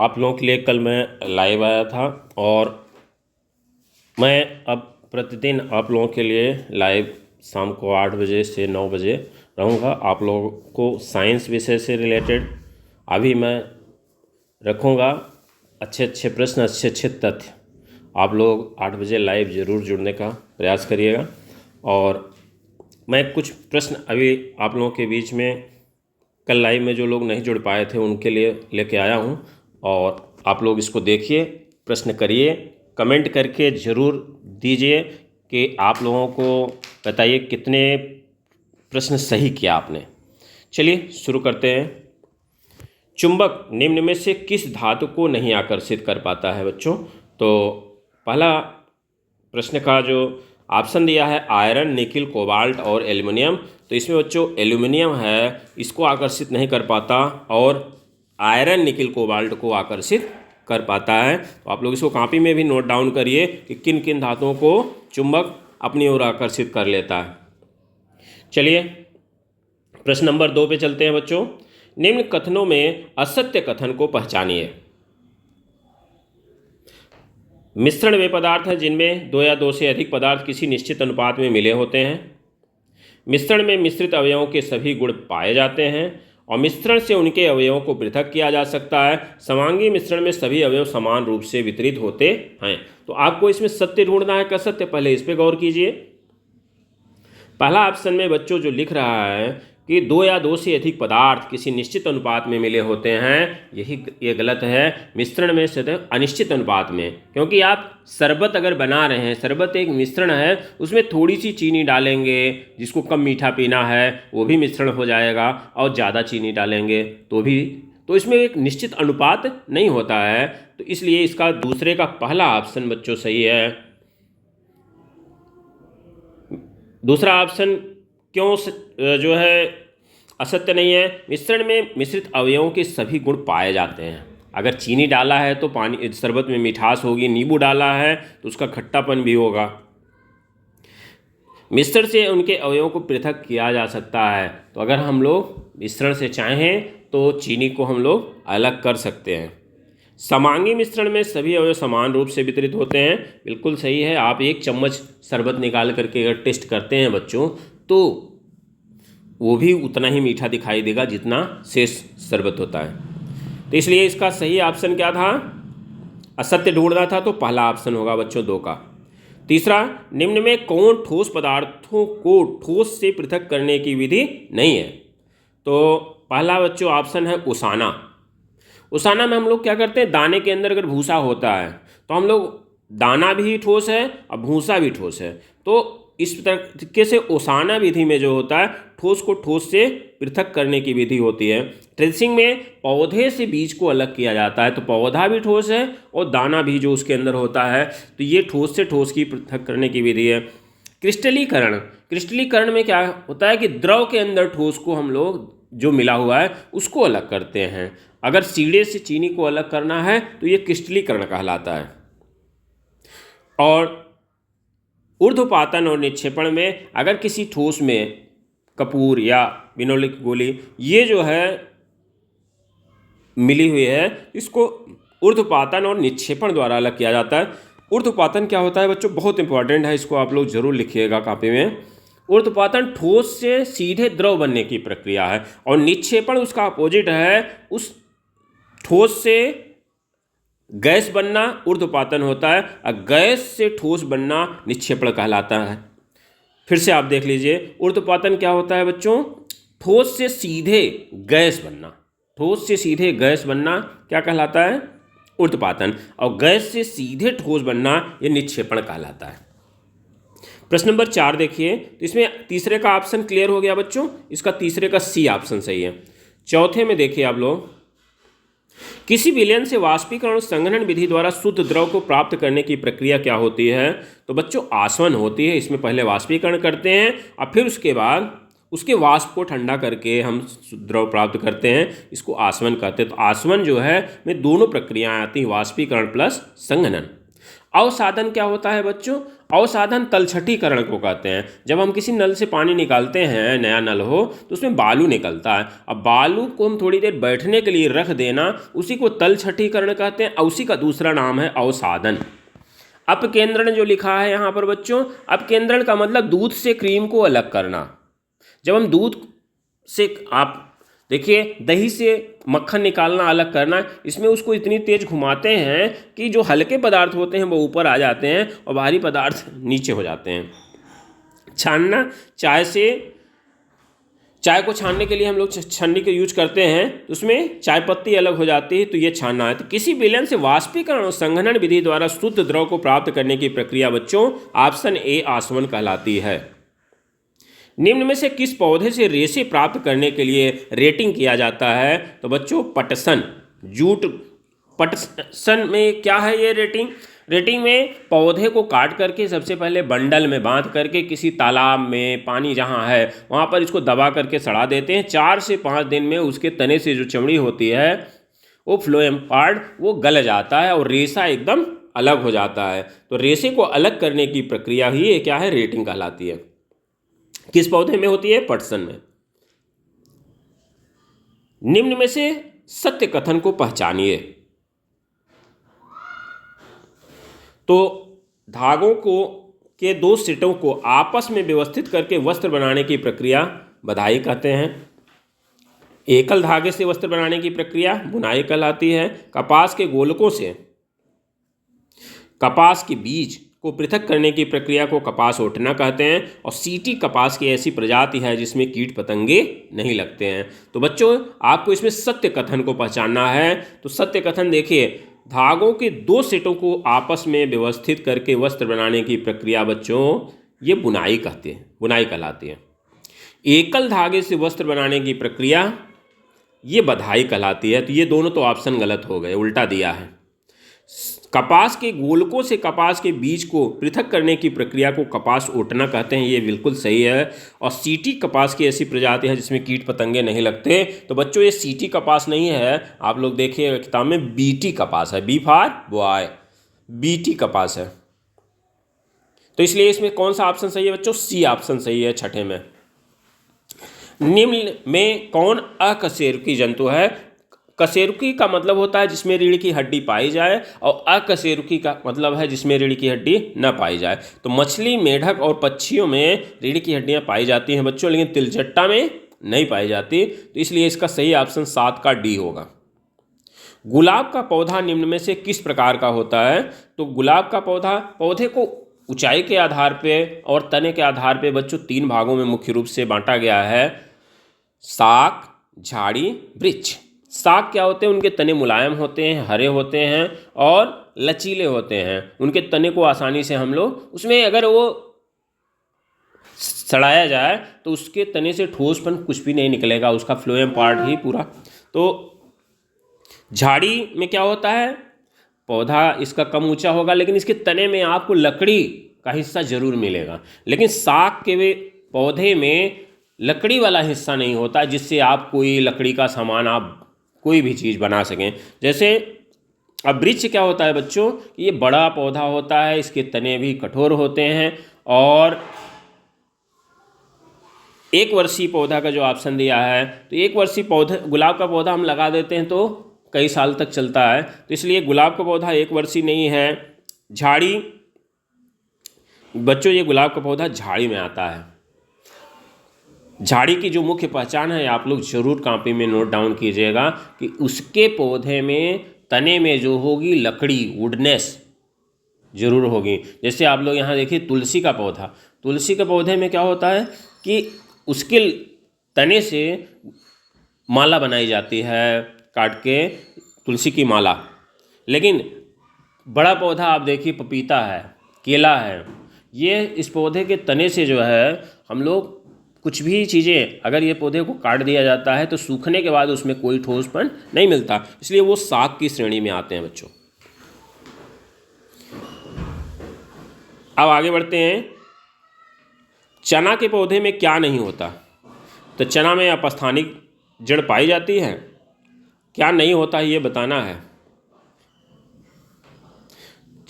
आप लोगों के लिए कल मैं लाइव आया था और मैं अब प्रतिदिन आप लोगों के लिए लाइव शाम को 8 बजे से 9 बजे रहूँगा। आप लोगों को साइंस विषय से रिलेटेड अभी मैं रखूँगा अच्छे अच्छे प्रश्न, अच्छे अच्छे तथ्य। आप लोग 8 बजे लाइव ज़रूर जुड़ने का प्रयास करिएगा। और मैं कुछ प्रश्न अभी आप लोगों के बीच में कल लाइव में जो लोग नहीं जुड़ पाए थे उनके लिए लेके आया हूं, और आप लोग इसको देखिए, प्रश्न करिए, कमेंट करके ज़रूर दीजिए कि आप लोगों को बताइए कितने प्रश्न सही किया आपने। चलिए शुरू करते हैं। चुंबक निम्न में से किस धातु को नहीं आकर्षित कर पाता है बच्चों? तो पहला प्रश्न का जो ऑप्शन दिया है आयरन, निकिल, कोबाल्ट और एल्युमिनियम। तो इसमें बच्चों एल्युमिनियम है, इसको आकर्षित नहीं कर पाता, और आयरन, निकिल, कोबाल्ट को आकर्षित कर पाता है। तो आप लोग इसको कॉपी में भी नोट डाउन करिए कि किन किन धातुओं को चुंबक अपनी ओर आकर्षित कर लेता है। चलिए प्रश्न नंबर 2 पे चलते हैं बच्चों। निम्न कथनों में असत्य कथन को पहचानिए। मिश्रण वे पदार्थ हैं जिनमें 2 या 2 से अधिक पदार्थ किसी निश्चित अनुपात में मिले होते हैं। मिश्रण में मिश्रित अवयवों के सभी गुण पाए जाते हैं और मिश्रण से उनके अवयवों को पृथक किया जा सकता है। समांगी मिश्रण में सभी अवयव समान रूप से वितरित होते हैं। तो आपको इसमें सत्य ढूंढना है, का सत्य, पहले इस पे गौर कीजिए। पहला ऑप्शन में बच्चों जो लिख रहा है कि 2 या 2 से अधिक पदार्थ किसी निश्चित अनुपात में मिले होते हैं, ये गलत है। मिश्रण में से अनिश्चित अनुपात में, क्योंकि आप शरबत अगर बना रहे हैं, शरबत एक मिश्रण है, उसमें थोड़ी सी चीनी डालेंगे, जिसको कम मीठा पीना है वो भी मिश्रण हो जाएगा, और ज़्यादा चीनी डालेंगे तो इसमें एक निश्चित अनुपात नहीं होता है। तो इसलिए इसका दूसरे का पहला ऑप्शन बच्चों सही है। दूसरा ऑप्शन क्यों जो है असत्य नहीं है? मिश्रण में मिश्रित अवयवों के सभी गुण पाए जाते हैं। अगर चीनी डाला है तो पानी शरबत में मिठास होगी, नींबू डाला है तो उसका खट्टापन भी होगा। मिश्रण से उनके अवयवों को पृथक किया जा सकता है। तो अगर हम लोग मिश्रण से चाहें तो चीनी को हम लोग अलग कर सकते हैं। समांगी मिश्रण में सभी अवयव समान रूप से वितरित होते हैं, बिल्कुल सही है। आप 1 चम्मच शरबत निकाल करके अगर टेस्ट करते हैं बच्चों, तो वो भी उतना ही मीठा दिखाई देगा जितना शेष शरबत होता है। तो इसलिए इसका सही ऑप्शन क्या था? असत्य ढूंढना था, तो पहला ऑप्शन होगा बच्चों 2 का। तीसरा, निम्न में कौन ठोस पदार्थों को ठोस से पृथक करने की विधि नहीं है? तो पहला बच्चों ऑप्शन है उसाना। उसाना में हम लोग क्या करते हैं, दाने के अंदर अगर भूसा होता है तो हम लोग, दाना भी ठोस है और भूसा भी ठोस है, तो इस तरीके से ओसाना विधि में जो होता है, ठोस को ठोस से पृथक करने की विधि होती है। ट्रेसिंग में पौधे से बीज को अलग किया जाता है, तो पौधा भी ठोस है और दाना भी जो उसके अंदर होता है, तो ये ठोस से ठोस की पृथक करने की विधि है। क्रिस्टलीकरण में क्या होता है कि द्रव के अंदर ठोस को हम लोग जो मिला हुआ है उसको अलग करते हैं। अगर सीढ़े से चीनी को अलग करना है तो ये क्रिस्टलीकरण कहलाता है। और ऊर्ध्वपातन और निक्षेपण में अगर किसी ठोस में कपूर या बिनोले की गोली ये जो है मिली हुई है, इसको ऊर्ध्वपातन और निक्षेपण द्वारा अलग किया जाता है। ऊर्ध्वपातन क्या होता है बच्चों? बहुत इंपॉर्टेंट है, इसको आप लोग जरूर लिखिएगा कॉपी में। ऊर्ध्वपातन ठोस से सीधे द्रव बनने की प्रक्रिया है, और निक्षेपण उसका अपोजिट है। उस ठोस से गैस बनना ऊर्ध्वपातन होता है, और गैस से ठोस बनना निक्षेपण कहलाता है। फिर से आप देख लीजिए, ऊर्ध्वपातन क्या होता है बच्चों? ठोस से सीधे गैस बनना। ठोस से सीधे गैस बनना क्या कहलाता है? ऊर्ध्वपातन। और गैस से सीधे ठोस बनना ये निक्षेपण कहलाता है। प्रश्न नंबर 4 देखिए, तो इसमें तीसरे का ऑप्शन क्लियर हो गया बच्चों, इसका तीसरे का सी ऑप्शन सही है। चौथे में देखिए आप लोग, किसी विलयन से वाष्पीकरण और संघनन विधि द्वारा शुद्ध द्रव को प्राप्त करने की प्रक्रिया क्या होती है? तो बच्चों आसवन होती है। इसमें पहले वाष्पीकरण करते हैं और फिर उसके बाद उसके वाष्प को ठंडा करके हम द्रव प्राप्त करते हैं, इसको आसवन कहते हैं। तो आसवन जो है में दोनों प्रक्रियाएं आती हैं, वाष्पीकरण प्लस संघनन। अवसादन क्या होता है बच्चों? अवसाधन तलछटीकरण को कहते हैं। जब हम किसी नल से पानी निकालते हैं, नया नल हो, तो उसमें बालू निकलता है। अब बालू को हम थोड़ी देर बैठने के लिए रख देना, उसी को तलछटीकरण कहते हैं और उसी का दूसरा नाम है अवसाधन। अपकेंद्रण जो लिखा है यहाँ पर बच्चों, अपकेंद्रण का मतलब दूध से क्रीम को अलग करना। जब हम दूध से, आप देखिए, दही से मक्खन निकालना, अलग करना, इसमें उसको इतनी तेज घुमाते हैं कि जो हल्के पदार्थ होते हैं वो ऊपर आ जाते हैं और भारी पदार्थ नीचे हो जाते हैं। छानना, चाय को छानने के लिए हम लोग छन्नी का यूज करते हैं, तो उसमें चाय पत्ती अलग हो जाती है, तो ये छानना है। तो किसी विलयन से वाष्पीकरण और संघनन विधि द्वारा शुद्ध द्रव को प्राप्त करने की प्रक्रिया बच्चों ऑप्शन ए आसवन कहलाती है। निम्न में से किस पौधे से रेशे प्राप्त करने के लिए रेटिंग किया जाता है? तो बच्चों पटसन, जूट पटसन में क्या है ये रेटिंग? रेटिंग में पौधे को काट करके सबसे पहले बंडल में बांध करके किसी तालाब में, पानी जहाँ है वहाँ पर इसको दबा करके सड़ा देते हैं। 4 से 5 दिन में उसके तने से जो चमड़ी होती है वो फ्लोएम पार्ट वो गल जाता है और रेशा एकदम अलग हो जाता है। तो रेशे को अलग करने की प्रक्रिया ही क्या है? रेटिंग कहलाती है। किस पौधे में होती है? पटसन में। निम्न में से सत्य कथन को पहचानिए। तो धागों के 2 सेटों को आपस में व्यवस्थित करके वस्त्र बनाने की प्रक्रिया बधाई कहते हैं। एकल धागे से वस्त्र बनाने की प्रक्रिया बुनाई कहलाती है। कपास के गोलकों से कपास के बीज को पृथक करने की प्रक्रिया को कपास ओटना कहते हैं। और सीटी कपास की ऐसी प्रजाति है जिसमें कीट पतंगे नहीं लगते हैं। तो बच्चों आपको इसमें सत्य कथन को पहचानना है। तो सत्य कथन देखिए, धागों के 2 सेटों को आपस में व्यवस्थित करके वस्त्र बनाने की प्रक्रिया बच्चों ये बुनाई कहते हैं, बुनाई कहलाती है। एकल धागे से वस्त्र बनाने की प्रक्रिया ये बधाई कहलाती है। तो ये दोनों तो ऑप्शन गलत हो गए, उल्टा दिया है। कपास के गोलकों से कपास के बीज को पृथक करने की प्रक्रिया को कपास ओटना कहते हैं, ये बिल्कुल सही है। और सीटी कपास की ऐसी प्रजाति है जिसमें कीट पतंगे नहीं लगते। तो बच्चों ये सीटी कपास नहीं है, आप लोग देखिए किताब में बीटी कपास है, बी फॉर बॉय, बीटी कपास है। तो इसलिए इसमें कौन सा ऑप्शन सही है बच्चों? सी ऑप्शन सही है, छठे में। निम्न में कौन अकशेरुकी जंतु है? कशेरुकी का मतलब होता है जिसमें रीढ़ की हड्डी पाई जाए, और अकशेरुकी का मतलब है जिसमें रीढ़ की हड्डी न पाई जाए। तो मछली, मेढक और पक्षियों में रीढ़ की हड्डियां पाई जाती हैं बच्चों, लेकिन तिलचट्टा में नहीं पाई जाती। तो इसलिए इसका सही ऑप्शन 7 का डी होगा। गुलाब का पौधा निम्न में से किस प्रकार का होता है? तो गुलाब का पौधे को ऊंचाई के आधार पे और तने के आधार पे बच्चों 3 भागों में मुख्य रूप से बांटा गया है: शाक, झाड़ी, वृक्ष। शाक क्या होते हैं? उनके तने मुलायम होते हैं, हरे होते हैं और लचीले होते हैं। उनके तने को आसानी से हम लोग, उसमें अगर वो सड़ाया जाए तो उसके तने से ठोसपन कुछ भी नहीं निकलेगा, उसका फ्लोएम पार्ट ही पूरा। तो झाड़ी में क्या होता है? पौधा इसका कम ऊंचा होगा लेकिन इसके तने में आपको लकड़ी का हिस्सा जरूर मिलेगा। लेकिन शाक के पौधे में लकड़ी वाला हिस्सा नहीं होता जिससे आप कोई लकड़ी का सामान, आप कोई भी चीज़ बना सकें। जैसे अब वृक्ष क्या होता है बच्चों? ये बड़ा पौधा होता है, इसके तने भी कठोर होते हैं। और 1 वर्षीय पौधा का जो ऑप्शन दिया है, तो 1 वर्षीय पौधा, गुलाब का पौधा हम लगा देते हैं तो कई साल तक चलता है, तो इसलिए गुलाब का पौधा 1 वर्षीय नहीं है। झाड़ी बच्चों, ये गुलाब का पौधा झाड़ी में आता है। झाड़ी की जो मुख्य पहचान है आप लोग जरूर कॉपी में नोट डाउन कीजिएगा कि उसके पौधे में तने में जो होगी लकड़ी, वुडनेस जरूर होगी। जैसे आप लोग यहाँ देखिए तुलसी का पौधा, तुलसी के पौधे में क्या होता है कि उसके तने से माला बनाई जाती है, काट के तुलसी की माला। लेकिन बड़ा पौधा आप देखिए पपीता है, केला है, ये इस पौधे के तने से जो है हम लोग कुछ भी चीज़ें, अगर ये पौधे को काट दिया जाता है तो सूखने के बाद उसमें कोई ठोसपन नहीं मिलता, इसलिए वो शाक की श्रेणी में आते हैं बच्चों। अब आगे बढ़ते हैं। चना के पौधे में क्या नहीं होता? तो चना में अपस्थानिक जड़ पाई जाती है, क्या नहीं होता ये बताना है।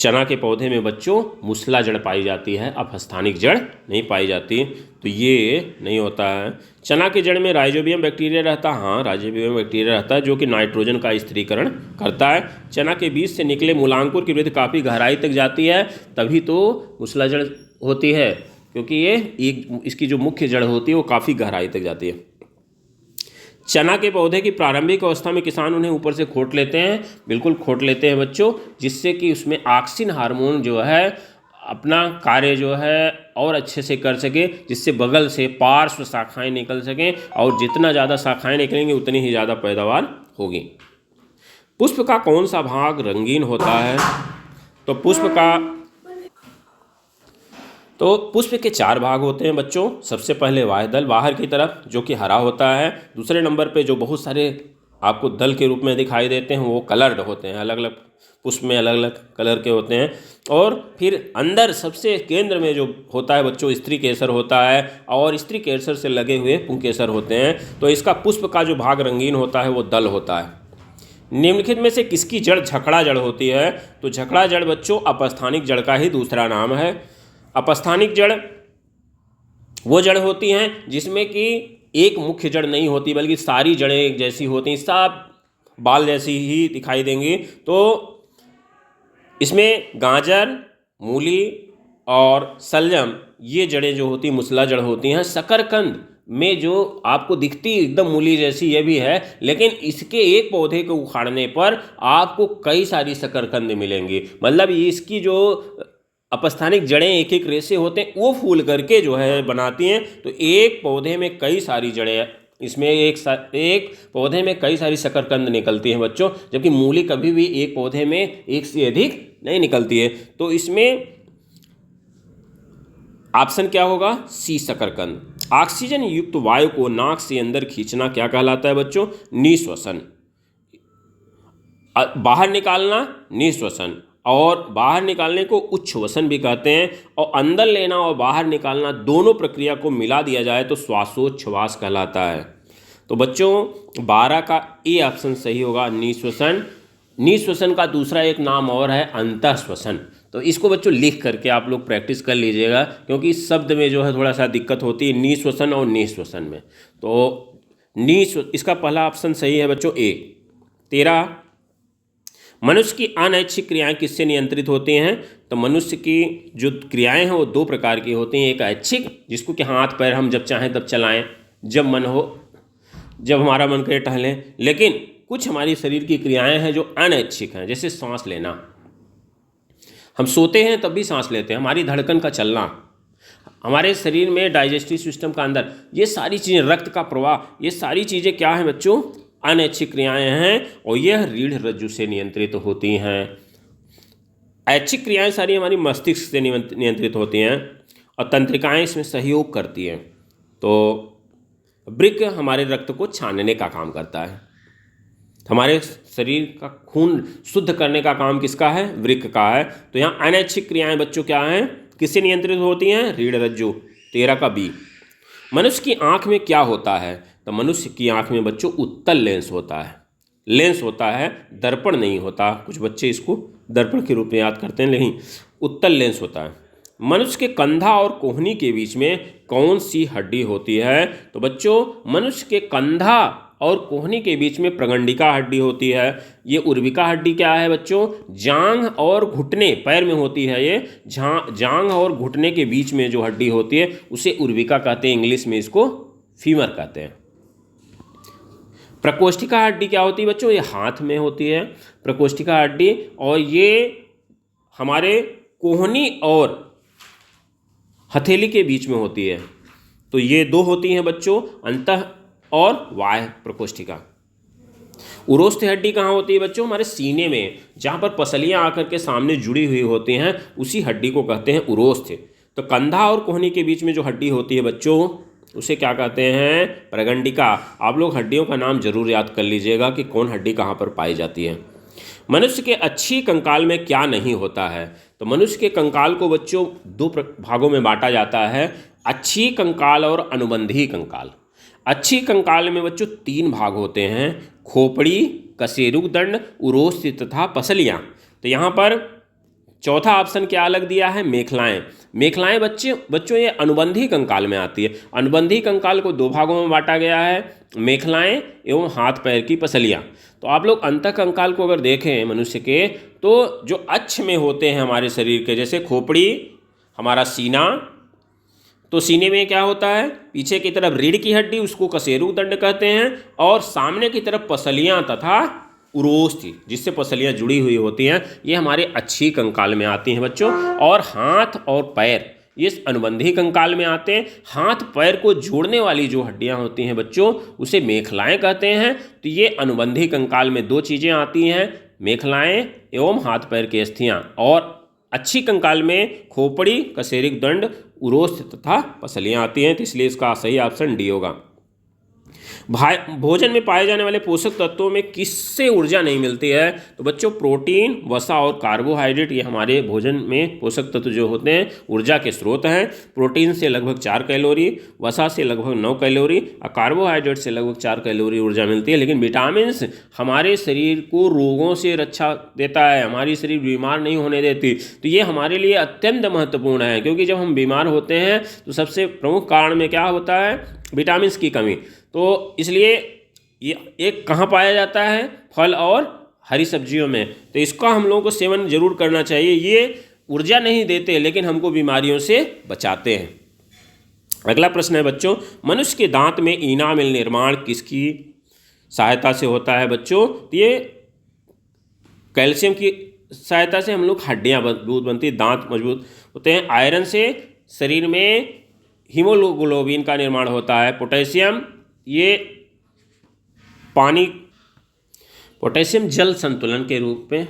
चना के पौधे में बच्चों मूसला जड़ पाई जाती है, अपस्थानिक जड़ नहीं पाई जाती, तो ये नहीं होता है। चना के जड़ में राइजोबियम बैक्टीरिया रहता है, हाँ राइजोबियम बैक्टीरिया रहता है, जो कि नाइट्रोजन का स्थिरीकरण करता है। चना के बीज से निकले मूलांकुर की वृद्धि काफ़ी गहराई तक जाती है, तभी तो मूसला जड़ होती है, क्योंकि ये इसकी जो मुख्य जड़ होती है वो काफ़ी गहराई तक जाती है। चना के पौधे की प्रारंभिक अवस्था में किसान उन्हें ऊपर से खोट लेते हैं, बिल्कुल खोट लेते हैं बच्चों, जिससे कि उसमें ऑक्सिन हार्मोन जो है अपना कार्य जो है और अच्छे से कर सके, जिससे बगल से पार्श्व शाखाएं निकल सकें, और जितना ज़्यादा शाखाएं निकलेंगी उतनी ही ज़्यादा पैदावार होगी। पुष्प का कौन सा भाग रंगीन होता है? तो पुष्प के 4 भाग होते हैं बच्चों। सबसे पहले बाह्यदल, बाहर की तरफ, जो कि हरा होता है। दूसरे नंबर पे जो बहुत सारे आपको दल के रूप में दिखाई देते हैं वो कलर्ड होते हैं, अलग अलग पुष्प में अलग अलग कलर के होते हैं। और फिर अंदर सबसे केंद्र में जो होता है बच्चों स्त्री केसर होता है, और स्त्री केसर से लगे हुए पुंकेसर होते हैं। तो इसका पुष्प का जो भाग रंगीन होता है वो दल होता है। निम्नलिखित में से किसकी जड़ झकड़ा जड़ होती है? तो झकड़ा जड़ बच्चों अपस्थानिक जड़ का ही दूसरा नाम है। अपस्थानिक जड़ वो जड़ होती हैं जिसमें कि एक मुख्य जड़ नहीं होती, बल्कि सारी जड़ें एक जैसी होती हैं, सब बाल जैसी ही दिखाई देंगी। तो इसमें गाजर, मूली और सलजम ये जड़ें जो होती मूसला जड़ होती हैं। शकरकंद में जो आपको दिखती एकदम मूली जैसी ये भी है, लेकिन इसके एक पौधे को उखाड़ने पर आपको कई सारी शकरकंद मिलेंगी। मतलब ये इसकी जो अपस्थानिक जड़ें एक एक रेशे होते हैं वो फूल करके जो है बनाती हैं। तो एक पौधे में कई सारी जड़ें, इसमें एक पौधे में कई सारी शकरकंद निकलती हैं बच्चों, जबकि मूली कभी भी एक पौधे में एक से अधिक नहीं निकलती है। तो इसमें ऑप्शन क्या होगा? सी शकरकंद। ऑक्सीजन युक्त वायु को नाक से अंदर खींचना क्या कहलाता है बच्चों? निःश्वसन। बाहर निकालना निःश्वसन, और बाहर निकालने को उच्छ्वसन भी कहते हैं। और अंदर लेना और बाहर निकालना दोनों प्रक्रिया को मिला दिया जाए तो श्वासोच्छ्वास कहलाता है। तो बच्चों 12 का ए ऑप्शन सही होगा, निःश्वसन। निःश्वसन का दूसरा एक नाम और है अंतःश्वसन। तो इसको बच्चों लिख करके आप लोग प्रैक्टिस कर लीजिएगा, क्योंकि इस शब्द में जो है थोड़ा सा दिक्कत होती है निःश्वसन और निःश्वसन में। तो इसका पहला ऑप्शन सही है बच्चों ए। 13, मनुष्य की अनैच्छिक क्रियाएं किससे नियंत्रित होती हैं? तो मनुष्य की जो क्रियाएं हैं वो 2 प्रकार की होती हैं। एक ऐच्छिक, जिसको कि हाथ पैर हम जब चाहें तब चलाएं, जब मन हो, जब हमारा मन करे टहलें। लेकिन कुछ हमारी शरीर की क्रियाएं हैं जो अनैच्छिक हैं, जैसे सांस लेना। हम सोते हैं तब भी सांस लेते हैं, हमारी धड़कन का चलना, हमारे शरीर में डाइजेस्टिव सिस्टम का अंदर, ये सारी चीज़ें, रक्त का प्रवाह, ये सारी चीज़ें क्या हैं बच्चों? अनैच्छिक क्रियाएं हैं, और यह रीढ़ रज्जु से नियंत्रित होती हैं। ऐच्छिक क्रियाएं सारी हमारी मस्तिष्क से नियंत्रित होती हैं, और तंत्रिकाएं इसमें सहयोग करती हैं। तो वृक्क हमारे रक्त को छानने का काम करता है। हमारे शरीर का खून शुद्ध करने का काम किसका है? वृक्क का है। तो यहाँ अनैच्छिक क्रियाएं बच्चों क्या हैं, किससे नियंत्रित होती हैं? रीढ़ रज्जु। 13 का बी। मनुष्य की आंख में क्या होता है? तो मनुष्य की आंख में बच्चों उत्तल लेंस होता है। लेंस होता है, दर्पण नहीं होता। कुछ बच्चे इसको दर्पण के रूप में याद करते हैं, लेकिन उत्तल लेंस होता है। मनुष्य के कंधा और कोहनी के बीच में कौन सी हड्डी होती है? तो बच्चों मनुष्य के कंधा और कोहनी के बीच में प्रगंडिका हड्डी होती है। ये उर्विका हड्डी क्या है बच्चों? जांघ और घुटने, पैर में होती है ये। जांघ और घुटने के बीच में जो हड्डी होती है उसे उर्विका कहते हैं, इंग्लिश में इसको फीमर कहते हैं। प्रकोष्ठिका हड्डी क्या होती है बच्चों? ये हाथ में होती है प्रकोष्ठिका हड्डी, और ये हमारे कोहनी और हथेली के बीच में होती है। तो ये 2 होती हैं बच्चों, अंतः और बाह्य प्रकोष्ठिका। उरोस्थ हड्डी कहाँ होती है बच्चों? हमारे सीने में, जहाँ पर पसलियाँ आकर के सामने जुड़ी हुई होती हैं, उसी हड्डी को कहते हैं उरोस्थ। तो कंधा और कोहनी के बीच में जो हड्डी होती है बच्चों उसे क्या कहते हैं? प्रगंडिका। आप लोग हड्डियों का नाम जरूर याद कर लीजिएगा कि कौन हड्डी कहाँ पर पाई जाती है। मनुष्य के अच्छी कंकाल में क्या नहीं होता है? तो मनुष्य के कंकाल को बच्चों 2 भागों में बांटा जाता है, अच्छी कंकाल और अनुबंधी कंकाल। अच्छी कंकाल में बच्चों 3 भाग होते हैं, खोपड़ी, कशेरुक दंड, उरोस्थ तथा पसलियाँ। तो यहाँ पर चौथा ऑप्शन क्या अलग दिया है, मेखलाएं। मेखलाएं बच्चों ये अनुबंधी कंकाल में आती है। अनुबंधी कंकाल को दो भागों में बांटा गया है, मेखलाएं एवं हाथ पैर की पसलियां। तो आप लोग अंतः कंकाल को अगर देखें मनुष्य के, तो जो अक्ष में होते हैं हमारे शरीर के, जैसे खोपड़ी, हमारा सीना, तो सीने में क्या होता है, पीछे की तरफ रीढ़ की हड्डी, उसको कशेरुक दंड कहते हैं, और सामने की तरफ पसलियां तथा उरोस्थि, जिससे पसलियां जुड़ी हुई होती हैं, ये हमारे अक्षीय कंकाल में आती हैं बच्चों। और हाथ और पैर ये अनुबंधी कंकाल में आते हैं। हाथ पैर को जोड़ने वाली जो हड्डियां होती हैं बच्चों, उसे मेखलाएं कहते हैं। तो ये अनुबंधी कंकाल में दो चीज़ें आती हैं, मेखलाएं एवं हाथ पैर की अस्थियां। और अच्छी कंकाल में खोपड़ी, कशेरुक दंड, उरोस्थ तथा पसलियां आती हैं। तो इसलिए इसका सही ऑप्शन डी होगा। भोजन में पाए जाने वाले पोषक तत्वों में किससे ऊर्जा नहीं मिलती है, तो बच्चों प्रोटीन, वसा और कार्बोहाइड्रेट ये हमारे भोजन में पोषक तत्व जो होते हैं ऊर्जा के स्रोत हैं। प्रोटीन से लगभग 4 कैलोरी, वसा से लगभग 9 कैलोरी और कार्बोहाइड्रेट से लगभग 4 कैलोरी ऊर्जा मिलती है। लेकिन विटामिन्स हमारे शरीर को रोगों से रक्षा देता है, हमारी शरीर बीमार नहीं होने देती। तो ये हमारे लिए अत्यंत महत्वपूर्ण है, क्योंकि जब हम बीमार होते हैं तो सबसे प्रमुख कारण में क्या होता है, विटामिन्स की कमी। तो इसलिए ये एक कहाँ पाया जाता है, फल और हरी सब्जियों में। तो इसका हम लोगों को सेवन जरूर करना चाहिए। ये ऊर्जा नहीं देते लेकिन हमको बीमारियों से बचाते हैं। अगला प्रश्न है बच्चों, मनुष्य के दांत में इनामिल निर्माण किसकी सहायता से होता है बच्चों? तो ये कैल्शियम की सहायता से हम लोग हड्डियाँ मजबूत बनती है, दांत मजबूत होते हैं। आयरन से शरीर में हीमोग्लोबिन का निर्माण होता है। पोटेशियम, ये पोटेशियम जल संतुलन के रूप में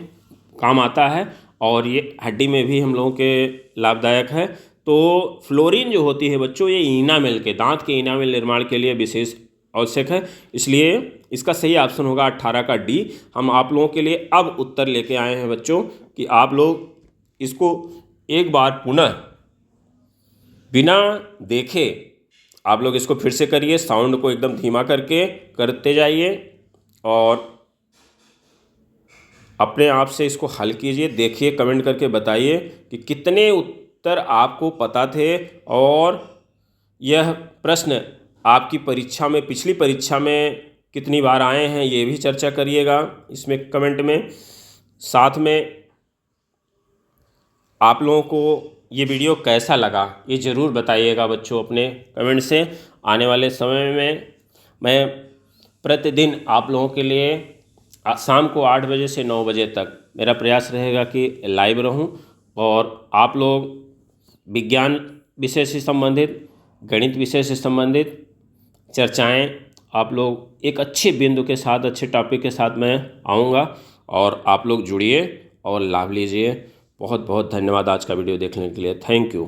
काम आता है और ये हड्डी में भी हम लोगों के लाभदायक है। तो फ्लोरीन जो होती है बच्चों, ये इनामेल के, दांत के इनामेल निर्माण के लिए विशेष आवश्यक है। इसलिए इसका सही ऑप्शन होगा 18 का डी। हम आप लोगों के लिए अब उत्तर लेके आए हैं बच्चों कि आप लोग इसको एक बार पुनः बिना देखे आप लोग इसको फिर से करिए, साउंड को एकदम धीमा करके करते जाइए और अपने आप से इसको हल कीजिए। देखिए, कमेंट करके बताइए कि कितने उत्तर आपको पता थे और यह प्रश्न आपकी परीक्षा में, पिछली परीक्षा में कितनी बार आए हैं, ये भी चर्चा करिएगा इसमें कमेंट में। साथ में आप लोगों को ये वीडियो कैसा लगा ये ज़रूर बताइएगा बच्चों अपने कमेंट से। आने वाले समय में मैं प्रतिदिन आप लोगों के लिए शाम को 8 बजे से 9 बजे तक मेरा प्रयास रहेगा कि लाइव रहूं और आप लोग विज्ञान विषय से संबंधित, गणित विषय से संबंधित चर्चाएं, आप लोग एक अच्छे बिंदु के साथ, अच्छे टॉपिक के साथ मैं आऊँगा और आप लोग जुड़िए और लाभ लीजिए। बहुत बहुत धन्यवाद आज का वीडियो देखने के लिए। Thank you.